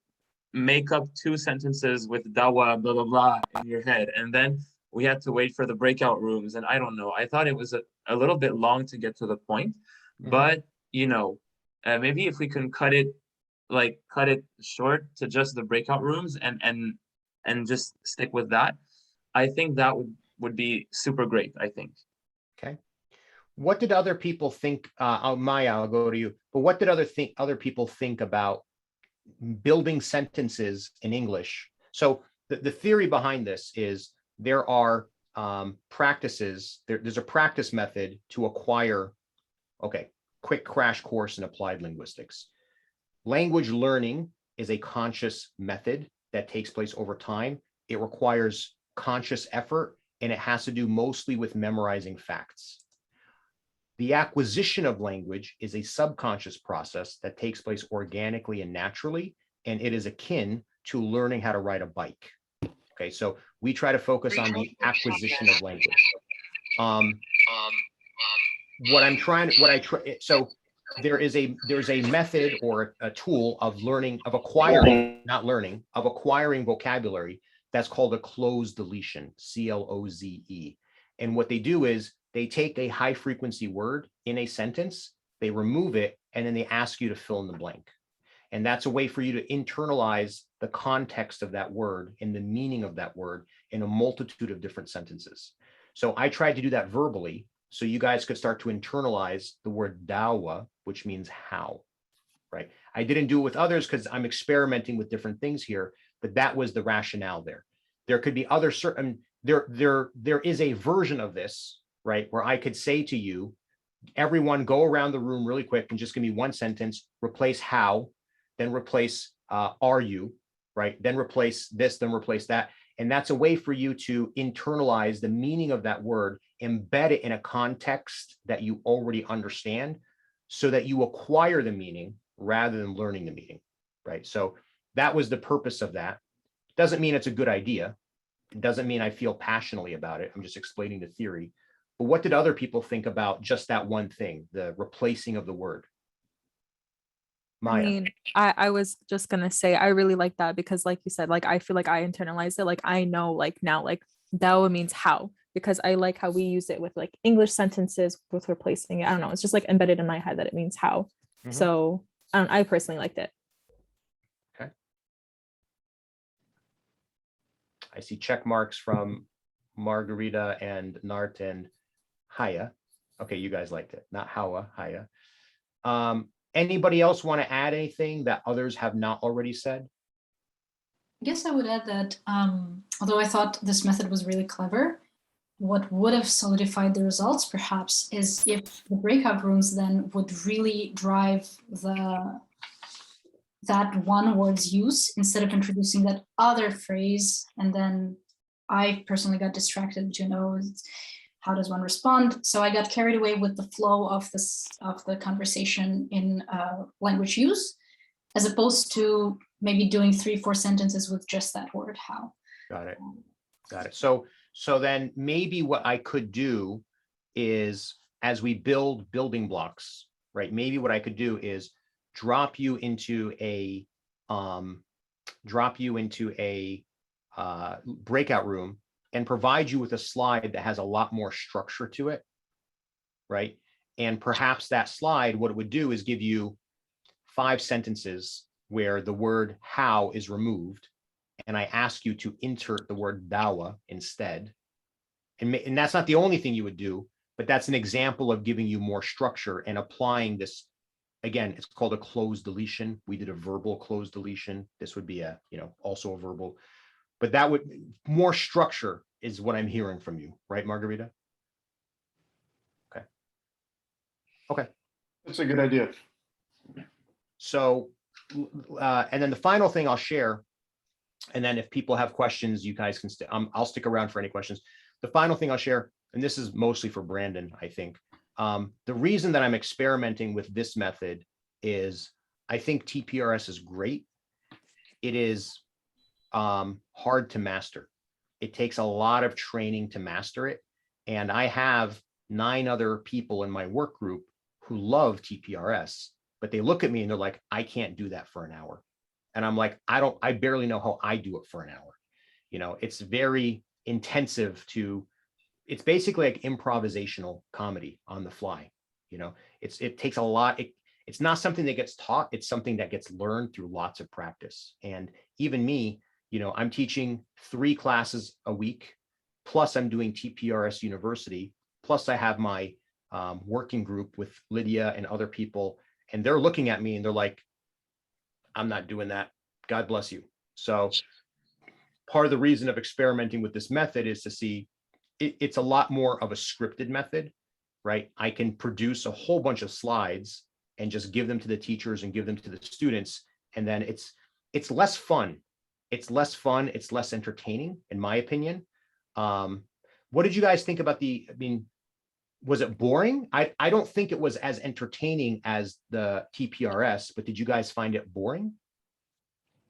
make up 2 sentences with dawa blah blah blah in your head, and then we had to wait for the breakout rooms. And I don't know, I thought it was a little bit long to get to the point. But maybe if we can cut it short to just the breakout rooms, and just stick with that, I think that would be super great, I think. Okay. What did other people think? Maya, I'll go to you. But what did other people think about building sentences in English? So the theory behind this is there are practices. There's a practice method to acquire. Okay, quick crash course in applied linguistics. Language learning is a conscious method that takes place over time. It requires conscious effort, and it has to do mostly with memorizing facts. The acquisition of language is a subconscious process that takes place organically and naturally, and it is akin to learning how to ride a bike. Okay, so we try to focus on the acquisition of language. So there's a method or a tool of learning, of acquiring, not learning, of acquiring vocabulary that's called a closed deletion, CLOZE. And what they do is they take a high frequency word in a sentence, they remove it, and then they ask you to fill in the blank. And that's a way for you to internalize the context of that word and the meaning of that word in a multitude of different sentences. So I tried to do that verbally, so you guys could start to internalize the word dawa, which means how, right? I didn't do it with others because I'm experimenting with different things here, but that was the rationale there. There could be other certain, there is a version of this, right, where I could say to you, everyone go around the room really quick and just give me one sentence, replace how, then replace are you, right? Then replace this, then replace that. And that's a way for you to internalize the meaning of that word, embed it in a context that you already understand so that you acquire the meaning rather than learning the meaning, right? So that was the purpose of that. Doesn't mean it's a good idea. It doesn't mean I feel passionately about it. I'm just explaining the theory. But what did other people think about just that one thing, the replacing of the word? Maya. I mean, I was just gonna say I really like that because like you said, like I feel like I internalized it. Like I know like now like Dao means how, because I like how we use it with like English sentences with replacing it. I don't know, it's just like embedded in my head that it means how. So I personally liked it. Okay. I see check marks from Margarita and Nart and Haya. Okay, you guys liked it, not Hawa, Haya. Anybody else want to add anything that others have not already said? I guess I would add that although I thought this method was really clever, what would have solidified the results perhaps is if the breakout rooms then would really drive that one word's use instead of introducing that other phrase. And then I personally got distracted, how does one respond? So I got carried away with the flow of the conversation in language use, as opposed to maybe doing 3-4 sentences with just that word how. Got it. Got it. So then maybe what I could do is, as we build building blocks, right? Maybe what I could do is drop you into a breakout room and provide you with a slide that has a lot more structure to it, right? And perhaps that slide, what it would do is give you 5 sentences where the word how is removed, and I ask you to insert the word dawa instead. And that's not the only thing you would do, but that's an example of giving you more structure and applying this. Again, it's called a closed deletion. We did a verbal closed deletion. This would be also a verbal. But that would, more structure is what I'm hearing from you, right, Margarita? Okay. Okay. That's a good idea. So, and then the final thing I'll share, and then if people have questions, you guys can, I'll stick around for any questions. The final thing I'll share, and this is mostly for Brandon, I think. The reason that I'm experimenting with this method is I think TPRS is great. It is hard to master. It takes a lot of training to master it. And I have 9 other people in my work group who love TPRS, but they look at me and they're like, I can't do that for an hour. And I'm like, I barely know how I do it for an hour. It's very intensive it's basically like improvisational comedy on the fly. It takes a lot. It's not something that gets taught. It's something that gets learned through lots of practice. And even me, I'm teaching 3 classes a week, plus I'm doing TPRS University, plus I have my working group with Lydia and other people, and they're looking at me and they're like, I'm not doing that. God bless you. So part of the reason of experimenting with this method is to see it's a lot more of a scripted method, right? I can produce a whole bunch of slides and just give them to the teachers and give them to the students. And then it's less fun. It's less fun. It's less entertaining, in my opinion. What did you guys think about was it boring? I don't think it was as entertaining as the TPRS, but did you guys find it boring?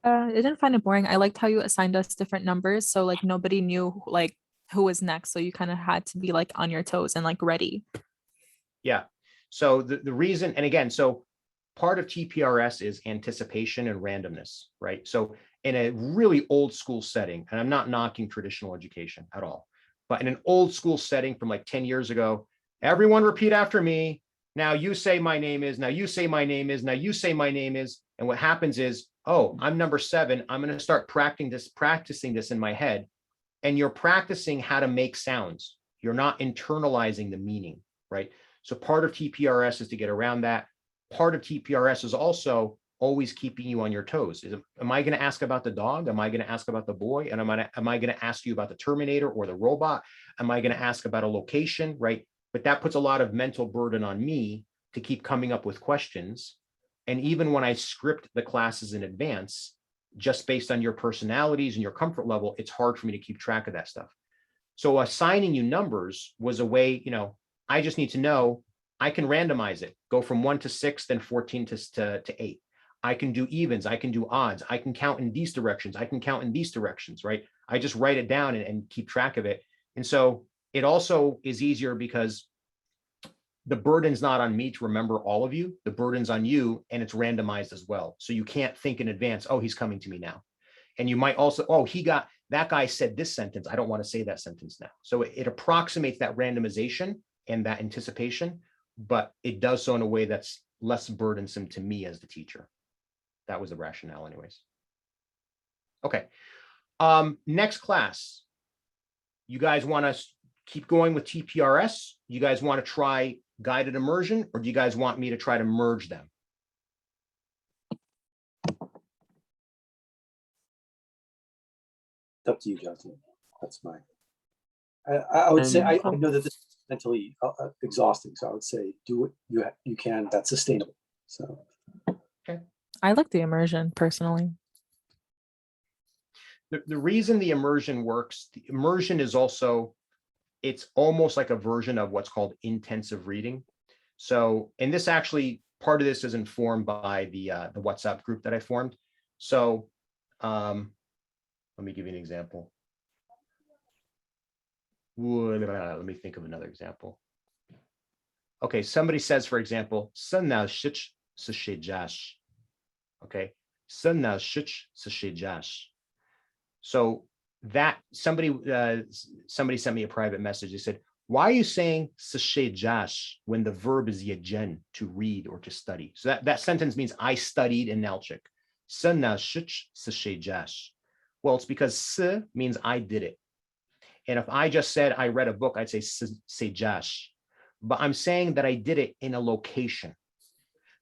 I didn't find it boring. I liked how you assigned us different numbers. So like nobody knew like who was next. So you kind of had to be like on your toes and like ready. Yeah. So the reason, and again, so part of TPRS is anticipation and randomness, right? So in a really old school setting, and I'm not knocking traditional education at all, but in an old school setting from like 10 years ago, everyone repeat after me. Now you say my name is, now you say my name is, now you say my name is. And what happens is, oh, I'm number 7. I'm going to start practicing this in my head. And you're practicing how to make sounds. You're not internalizing the meaning, right? So part of TPRS is to get around that. Part of TPRS is also always keeping you on your toes. Am I going to ask about the dog? Am I going to ask about the boy? And am I going to ask you about the Terminator or the robot? Am I going to ask about a location, right? But that puts a lot of mental burden on me to keep coming up with questions. And even when I script the classes in advance, just based on your personalities and your comfort level, it's hard for me to keep track of that stuff. So assigning you numbers was a way, I just need to know I can randomize it, go from 1 to 6, then 14 to 8. I can do evens, I can do odds, I can count in these directions, I can count in these directions, right? I just write it down and keep track of it. And so it also is easier because the burden's not on me to remember all of you, the burden's on you, and it's randomized as well. So you can't think in advance, oh, he's coming to me now. And you might also, oh, that guy said this sentence, I don't want to say that sentence now. So it approximates that randomization and that anticipation, but it does so in a way that's less burdensome to me as the teacher. That was the rationale anyways. Okay, next class. You guys want to keep going with TPRS? You guys want to try guided immersion, or do you guys want me to try to merge them? It's up to you, Jonathan. That's mine. I would say I know that this is mentally exhausting, so I would say do what you can. That's sustainable. So. Okay. I like the immersion personally. The reason the immersion works, the immersion is also, it's almost like a version of what's called intensive reading. So, and this actually, part of this is informed by the WhatsApp group that I formed. So let me give you an example. Let me think of another example. Okay, somebody says, for example, okay, so that somebody sent me a private message. They said, why are you saying when the verb is yajen, to read or to study? So that sentence means I studied in Nalchik. Well, it's because s means I did it. And if I just said I read a book, I'd say sejash. But I'm saying that I did it in a location.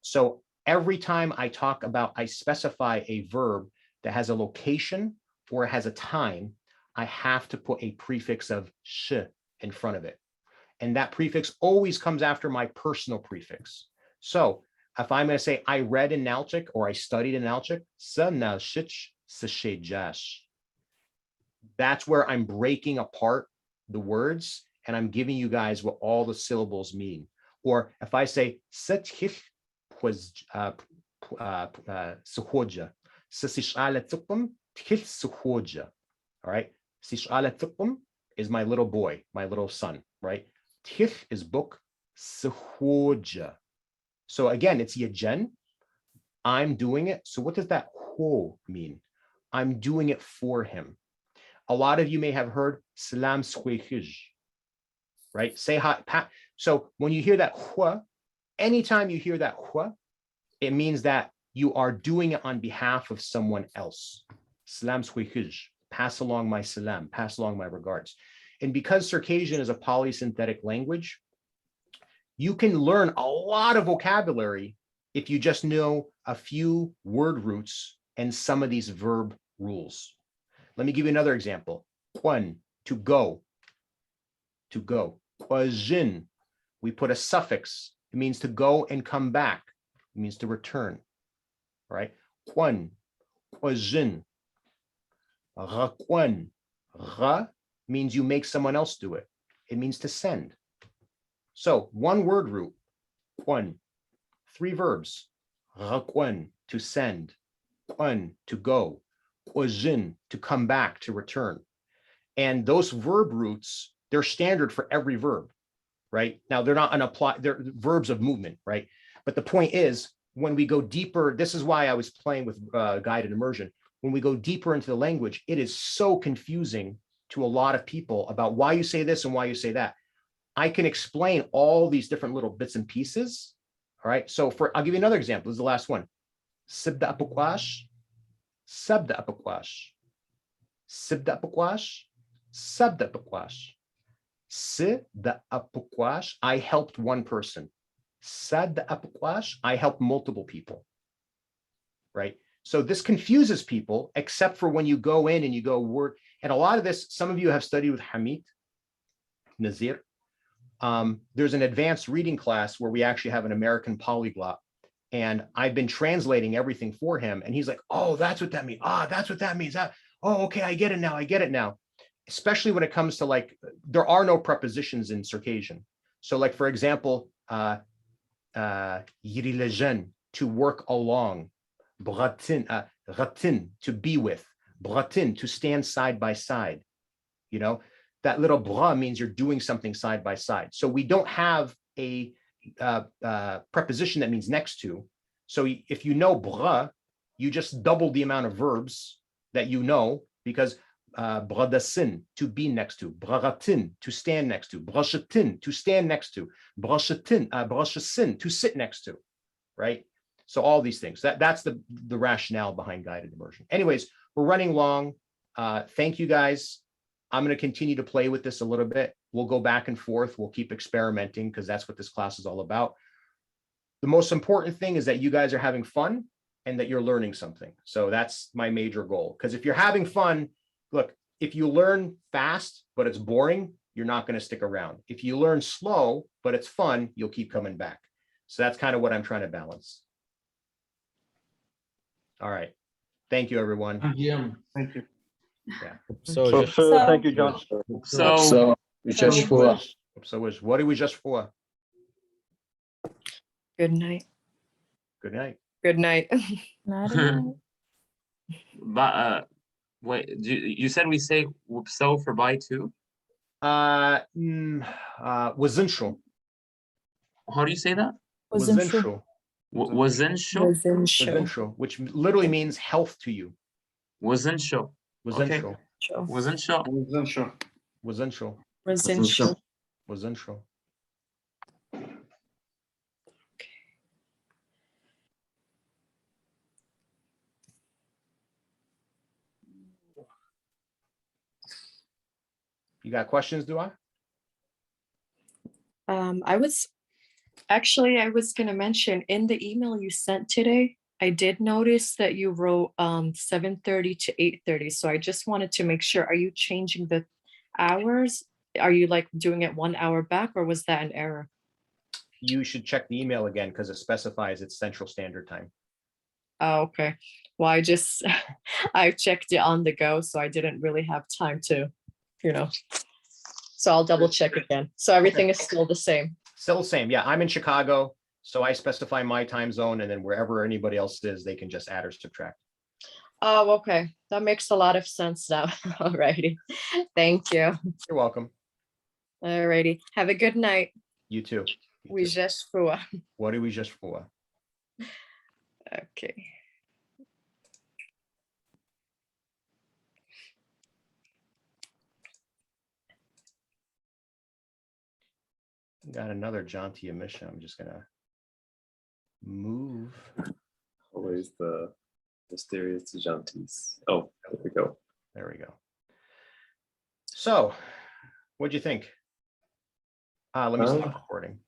So every time I talk about, I specify a verb that has a location or has a time, I have to put a prefix of sh in front of it. And that prefix always comes after my personal prefix. So if I'm going to say I read in Nalchik or I studied in Nalchik, that's where I'm breaking apart the words and I'm giving you guys what all the syllables mean. Or if I say all right, is my little boy, my little son, right? Tich is book, sehoja. So again, it's yajen. I'm doing it. So what does that ho mean? I'm doing it for him. A lot of you may have heard salam squehuj, right? Say hi. So when you hear that hua, anytime you hear that hua, it means that you are doing it on behalf of someone else. Salam squehuj, pass along my salam, pass along my regards. And because Circassian is a polysynthetic language, you can learn a lot of vocabulary if you just know a few word roots and some of these verb rules. Let me give you another example. Quan, to go. To go. Quajin, we put a suffix. It means to go and come back. It means to return. All right? Quan, quajin. Raquan. Ra means you make someone else do it. It means to send. So one word root, quan. 3 verbs. Raquan, to send. Quan, to go. Quajin, to come back, to return. And those verb roots, they're standard for every verb, right? Now they're not they're verbs of movement, right? But the point is, when we go deeper, this is why I was playing with guided immersion. When we go deeper into the language, it is so confusing to a lot of people about why you say this and why you say that. I can explain all these different little bits and pieces. All right. So I'll give you another example. This is the last one. Sibda apukwash, sabda apukwash, sibda apukwash, sabda apukwash. Sibda apukwash, I helped one person. Sabda apukwash, I helped multiple people. Right. So this confuses people, except for when you go in and you go word. And a lot of this, some of you have studied with Hamid Nazir. There's an advanced reading class where we actually have an American polyglot. And I've been translating everything for him. And he's like, oh, that's what that means. Ah, that's what that means. Oh, okay, I get it now. I get it now. Especially when it comes to like, there are no prepositions in Circassian. So like, for example, yirilejen, to work along, bratin, ratin, to be with, bratin, to stand side by side. You know, that little bra means you're doing something side by side. So we don't have a preposition that means next to. So if you know bra, you just double the amount of verbs that you know, because bradasin, to be next to, braratin, to stand next to, brashatin, to stand next to, brashasin, to sit next to, right? So all these things, that's the rationale behind guided immersion. Anyways, we're running long. Thank you guys. I'm going to continue to play with this a little bit. We'll go back and forth. We'll keep experimenting because that's what this class is all about. The most important thing is that you guys are having fun and that you're learning something. So that's my major goal. Because if you're having fun, look, if you learn fast, but it's boring, you're not going to stick around. If you learn slow, but it's fun, you'll keep coming back. So that's kind of what I'm trying to balance. All right. Thank you, everyone. Thank you. Yeah. So thank you, John. So just for What do we just for? Good night. Good night. Good night. But wait, you said we say so for bye too? Wasn't. How do you say that? Wasn't. Wasn't, which literally means health to you. wasn't sure. Wasn't. Wasn't sure. You got questions, do I? I was going to mention in the email you sent today, I did notice that you wrote 7:30 to 8:30. So I just wanted to make sure, are you changing the hours? Are you like doing it 1 hour back, or was that an error? You should check the email again because it specifies it's Central Standard Time. Oh, okay. Well, I checked it on the go, so I didn't really have time to, so I'll double check again. So everything is still the same. Still the same. Yeah, I'm in Chicago, so I specify my time zone, and then wherever anybody else is, they can just add or subtract. Oh, okay. That makes a lot of sense now. Alrighty. Thank you. You're welcome. Alrighty. Have a good night. You too. We just for. What do we just for? Okay. Got another jaunty emission. I'm just gonna move. Always the mysterious jaunties. Oh, there we go. There we go. So, what'd you think? Let me stop recording.